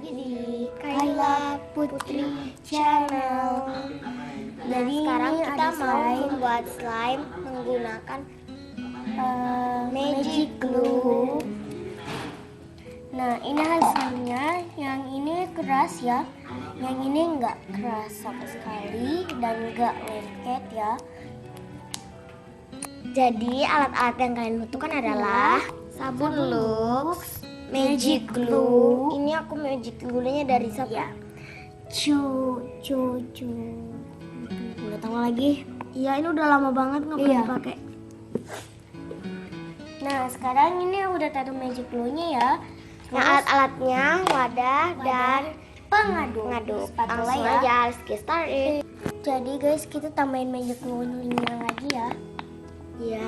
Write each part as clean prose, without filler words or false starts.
lagi di Kaila Putri Channel. Jadi sekarang kita mau membuat slime menggunakan magic glue. Nah, ini hasilnya. Yang ini keras ya, yang ini enggak keras sama sekali dan enggak lengket ya. Jadi alat-alat yang kalian butuhkan adalah sabun Lux, magic glue. Ini aku magic glue-nya dari siapa? Ya. Udah tahu lagi. Iya, ini udah lama banget nggak pernah dipakai. Nah, sekarang ini udah taruh magic glue-nya ya. Nah, alat-alatnya wadah dan pengaduk. Langsung aja, let's get started. Jadi guys, kita tambahin magic glue-nya lagi ya. Iya.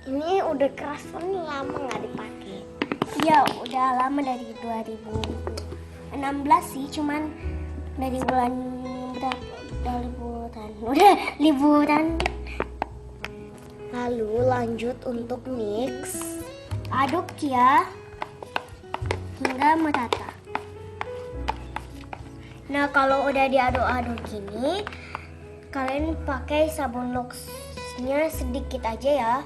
Ini udah keras nih, lama nggak dipakai. Iya, udah lama dari 2016 sih, cuman dari bulan udah liburan. Lalu lanjut untuk mix. Aduk ya hingga merata. Nah, kalau udah diaduk-aduk gini, kalian pakai sabun Lux-nya sedikit aja ya.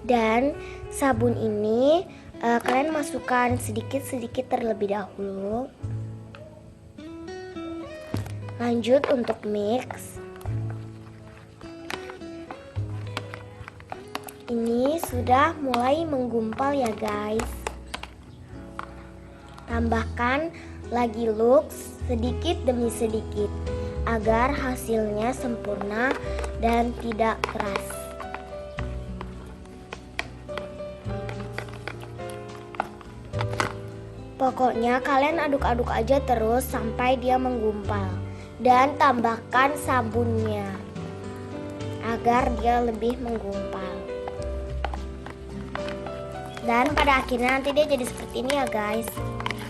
Dan sabun ini kalian masukkan sedikit-sedikit terlebih dahulu. Lanjut untuk mix. Ini sudah mulai menggumpal ya guys. Tambahkan lagi Lux sedikit demi sedikit agar hasilnya sempurna dan tidak keras. Pokoknya kalian aduk-aduk aja terus sampai dia menggumpal. Dan tambahkan sabunnya agar dia lebih menggumpal. Dan pada akhirnya nanti dia jadi seperti ini ya guys.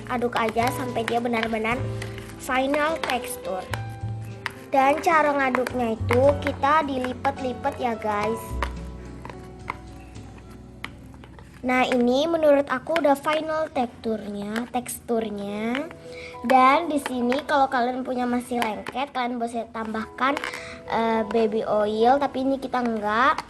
Aduk aja sampai dia benar-benar final tekstur. Dan cara ngaduknya itu kita dilipat-lipat ya guys. Nah, ini menurut aku udah final teksturnya. Dan di sini kalau kalian punya masih lengket, kalian bisa tambahkan baby oil, tapi ini kita enggak.